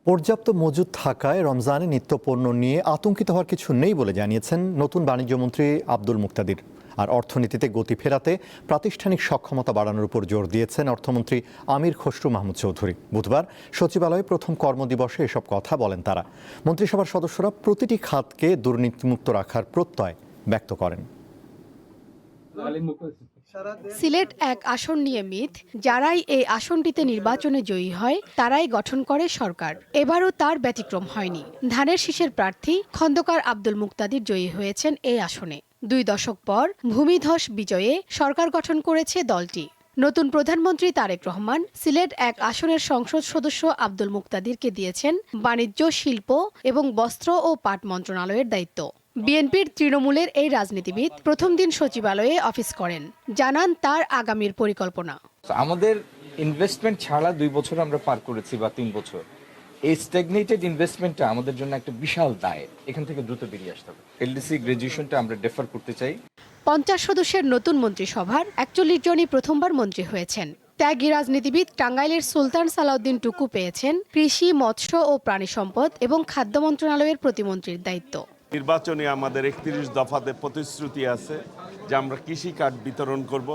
পর্যাপ্ত মজুদ থাকায় রমজানে নিত্যপণ্য নিয়ে আতঙ্কিত হওয়ার কিছু নেই বলে জানিয়েছেন নতুন বাণিজ্যমন্ত্রী আব্দুল মুক্তাদির। আর অর্থনীতিতে গতি ফেরাতে প্রাতিষ্ঠানিক সক্ষমতা বাড়ানোর উপর জোর দিয়েছেন অর্থমন্ত্রী আমির খসরু মাহমুদ চৌধুরী। বুধবার সচিবালয়ে প্রথম কর্মদিবসে এসব কথা বলেন তারা। মন্ত্রিসভার সদস্যরা প্রতিটি খাতকে দুর্নীতিমুক্ত রাখার প্রত্যয় ব্যক্ত করেন। সিলেট এক আসন নিয়ে মিথ, যারাই এই আসনটিতে নির্বাচনে জয়ী হয় তারাই গঠন করে সরকার। এবারও তার ব্যতিক্রম হয়নি। ধানের শীষের প্রার্থী খন্দকার আব্দুল মুক্তাদির জয়ী হয়েছেন এই আসনে। 2 দশক পর ভূমিধস বিজয়ে সরকার গঠন করেছে দলটি। নতুন প্রধানমন্ত্রী তারেক রহমান সিলেট এক আসনের সংসদ সদস্য আব্দুল মুক্তাদিরকে দিয়েছেন বাণিজ্য, শিল্প এবং বস্ত্র ও পাট মন্ত্রণালয়ের দায়িত্ব। বিএনপির তৃণমূলের এই রাজনীতিবিদ প্রথম দিন সচিবালয়ে অফিস করেন, জানান তার আগামীর পরিকল্পনা। আমাদের ইনভেস্টমেন্ট ছাড়া 2 বছর আমরা পার করেছি বা 3 বছর। এই স্ট্যাগনেটেড ইনভেস্টমেন্টটা আমাদের জন্য একটা বিশাল দায়। এখান থেকে দ্রুত বেরিয়ে আসতে হবে। এলডিসি গ্রাজুয়েশনটা আমরা ডেফার করতে চাই। 50 সদস্যের নতুন মন্ত্রিসভার 41 জনই প্রথমবার মন্ত্রী হয়েছেন। ত্যাগী রাজনীতিবিদ টাঙ্গাইলের সুলতান সালাউদ্দিন টুকু পেয়েছেন কৃষি, মৎস্য ও প্রাণী সম্পদ এবং খাদ্য মন্ত্রণালয়ের প্রতিমন্ত্রীর দায়িত্ব। নির্বাচনে আমাদের 31 দফাতে প্রতিশ্রুতি আছে যে আমরা কৃষি কার্ড বিতরণ করব।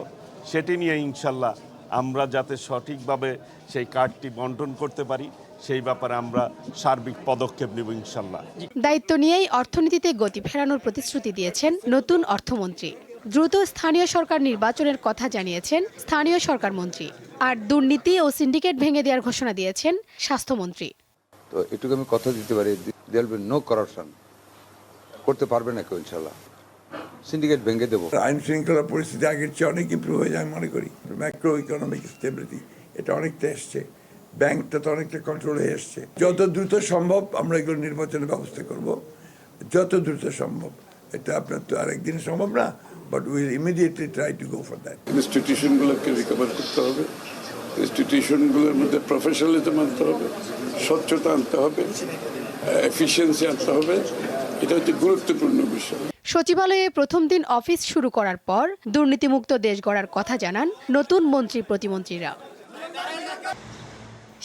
সেটি নিয়ে ইনশাল্লাহ আমরা যাতে সঠিকভাবে সেই কার্ডটি বন্টন করতে পারি সেই ব্যাপারে আমরা সার্বিক পদক্ষেপ নেব ইনশাল্লাহ। দায়িত্ব নিয়েই অর্থনীতিতে গতি ফেরানোর প্রতিশ্রুতি দিয়েছেন নতুন অর্থমন্ত্রী। দ্রুত স্থানীয় সরকার নির্বাচনের কথা জানিয়েছেন স্থানীয় সরকার মন্ত্রী। আর দুর্নীতি ও সিন্ডিকেট ভেঙে দেওয়ার ঘোষণা দিয়েছেন স্বাস্থ্যমন্ত্রী। তো এটুকু আমি কথা দিতে পারি, there will be no corruption. করতে পারবে না কেউ ইনশাল্লাহ। সিন্ডিকেট ভেঙে দেবো। আইন শৃঙ্খলা পরিস্থিতি আগের চেয়ে অনেক ইম্প্রুভ হয়ে যায় মনে করি। ম্যাক্রো ইকোনমিক স্টেবিলিটি এটা অনেকটা এসছে, ব্যাংকটা তো অনেকটা কন্ট্রোল হয়ে এসছে। যত দ্রুত সম্ভব আমরা এগুলো নির্বাচনের ব্যবস্থা করব, যত দ্রুত সম্ভব। এটা আপনার তো আরেকদিন সম্ভব না, but will immediately try to go for that. ইনস্টিটিউশনগুলোকে রিকভার করতে হবে, ইনস্টিটিউশনগুলোর মধ্যে প্রফেশনালিজম আনতে হবে, স্বচ্ছতা আনতে হবে, এফিসিয়েন্সি আনতে হবে। এটা হচ্ছে গুরুত্বপূর্ণ বিষয়। সচিবালয়ে প্রথম দিন অফিস শুরু করার পর দুর্নীতিমুক্ত দেশ গড়ার কথা জানান নতুন মন্ত্রী প্রতিমন্ত্রীরা।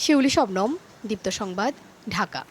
শিউলি শবনম, দীপ্ত সংবাদ, ঢাকা।